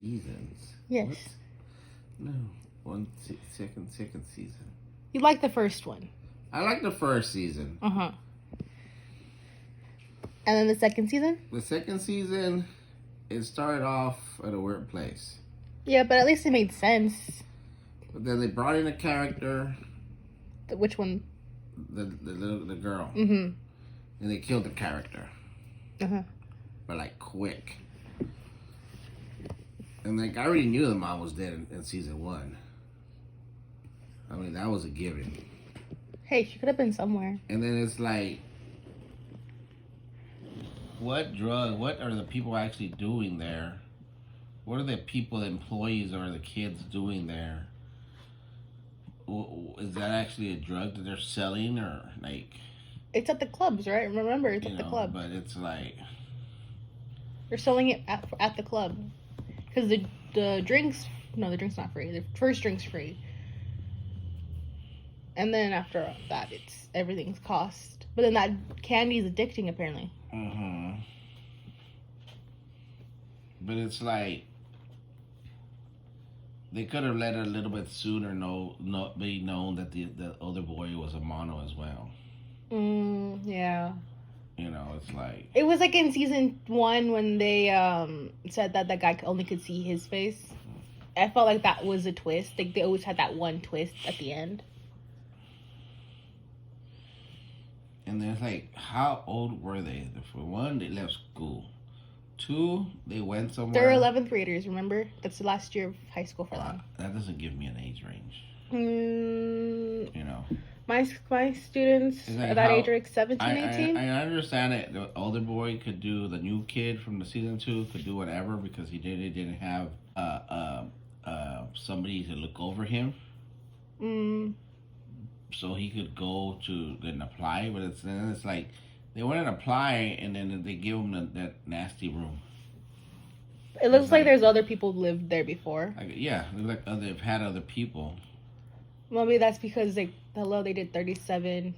Seasons. Yes. What? No. Second season. You like the first one. I like the first season. Uh-huh. And then the second season? The second season, it started off at a weird place. Yeah, but at least it made sense. But then they brought in a character. Which one? The girl. Mm-hmm. And they killed the character. Uh-huh. But like quick. And like I already knew the mom was dead in season 1. I mean, that was a given. Hey, she could have been somewhere. And then it's like, what are the people actually doing there? What are the people, the employees or the kids doing there? Is that actually a drug that they're selling, or like? It's at the clubs, right? Remember, it's at the club. But it's like they're selling it at the club because the drinks. No, the drink's not free. The first drink's free, and then after that, everything's cost. But then that candy is addicting, apparently. Mm-hmm. But it's like they could have let it a little bit sooner be known that the other boy was a mono as well. Yeah. It's like it was like in season 1 when they said that guy only could see his face. I felt like that was a twist. Like they always had that one twist at the end. And then it's like, how old were they? For one, they left school. 2, they went somewhere. They're 11th graders, remember? That's the last year of high school for them. That doesn't give me an age range. My students at that age are like 17, 18. I understand it. The older boy could do, the new kid from the season 2 could do whatever because he didn't have somebody to look over him. So he could go to and apply, but it's like they wouldn't apply, and then they give him that nasty room. It looks like there's other people who lived there before. Yeah, they've had other people. Maybe that's because they did 37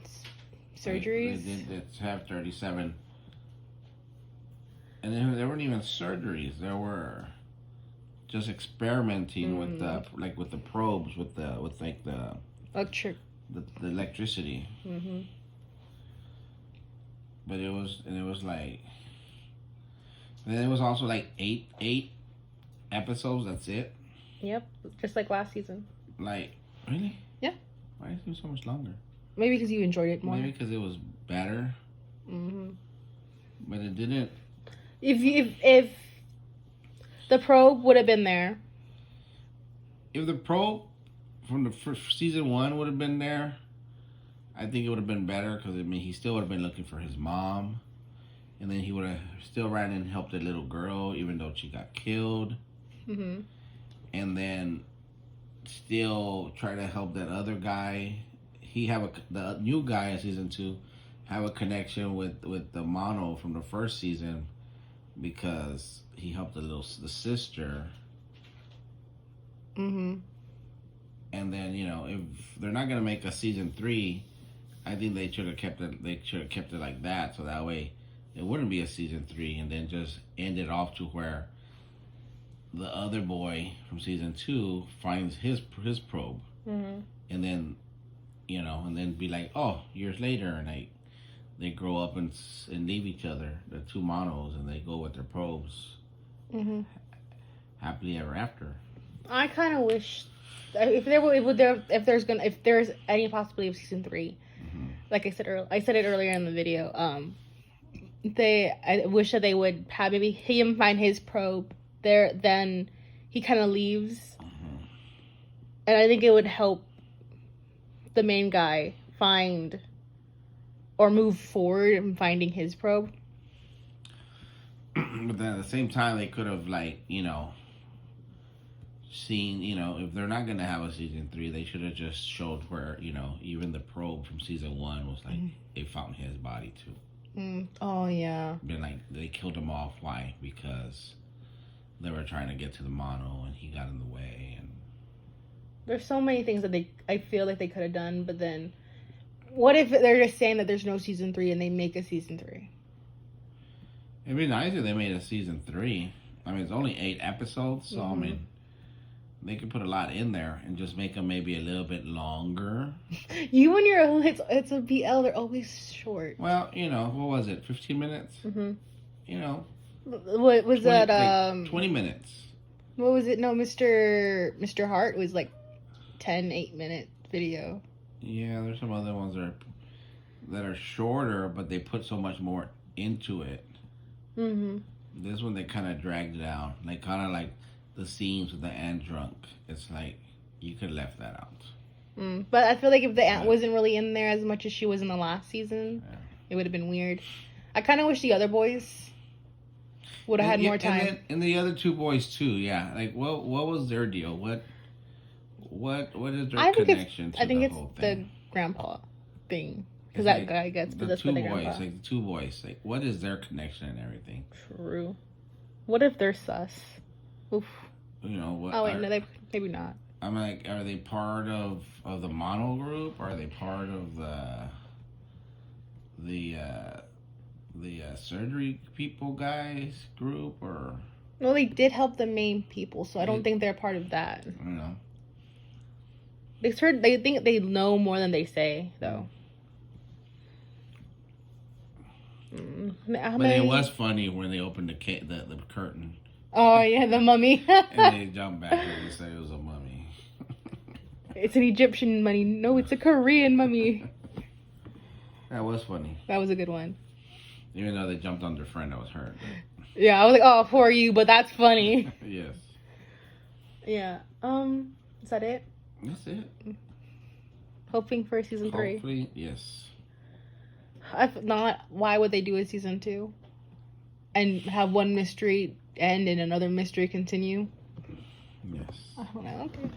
surgeries. They did have 37, and then there weren't even surgeries. There were just experimenting with the probes with the electricity. Mm-hmm. But it was like, and then it was also like eight episodes. That's it. Yep, just like last season. Like, really? Yeah. Why is it so much longer? Maybe because you enjoyed it more. Maybe because it was better. Mm-hmm. But it didn't. If the probe would have been there. If the probe from the first season 1 would have been there, I think it would have been better because he still would have been looking for his mom, and then he would have still ran and helped the little girl even though she got killed. Mm-hmm. And then still try to help that other guy. The new guy in season 2 have a connection with the mono from the first season because he helped the sister. Mm-hmm. And then if they're not gonna make a season 3, I think they should have kept it. They should have kept it like that, so that way it wouldn't be a season 3, and then just end it off to where the other boy from season 2 finds his probe, and then and then be like, oh, years later, and they grow up and leave each other, the 2 monos, and they go with their probes, happily ever after. I kind of wish if there's any possibility of season 3, like I said it earlier in the video. I wish that they would have maybe him find his probe there, then he kind of leaves, and I think it would help the main guy find or move forward in finding his probe. But then at the same time, they could have seen, if they're not gonna have a season 3, they should have just showed where even the probe from season 1 was like they found his body too. Oh yeah. Been like they killed him off. Why? Because they were trying to get to the mono and he got in the way. And there's so many things that I feel like they could have done, but then what if they're just saying that there's no season 3 and they make a season 3? It'd be nice if they made a season 3. I mean, it's only 8 episodes, so I Mhm. mean, they could put a lot in there and just make them maybe a little bit longer. You and your it's a BL. They're always short. Well, what was it? 15 minutes. Mm-hmm. You know, What was 20, that? like 20 minutes. What was it? No, Mr. Hart was like 8-minute video. Yeah, there's some other ones that are shorter, but they put so much more into it. Mm-hmm. This one they kind of dragged it out. They kind of like the scenes with the ant drunk. It's like you could have left that out. But I feel like if the ant wasn't really in there as much as she was in the last season, Yeah. it would have been weird. I kind of wish the other boys would have had more time. And the other 2 boys too. Yeah, like what was their deal? What is their connection to I think the it's whole the thing? grandpa thing. Because It's that guy gets the possessed 2 by the boys, grandpa. like the 2 boys. Like what is their connection and everything? True. What if they're sus? Oof. What? Oh wait, no, maybe not. I'm like, are they part of the mono group? Are they part of the surgery people guys group? Or Well, they did help the main people, so I don't think they're part of that. I don't know. They think they know more than they say, though. But it was funny when they opened the curtain Oh yeah, the mummy. and they jumped back and they said it was a mummy. It's an Egyptian mummy. No, it's a Korean mummy. That was funny. That was a good one. Even though they jumped on their friend that was hurt. Yeah, I was like, oh, poor you, but that's funny. Yes. Yeah. Is that it? That's it. Hoping for season 3. Hopefully, yes. If not, why would they do a season 2? And have one mystery end and another mystery continue? Yes. I don't know. Okay.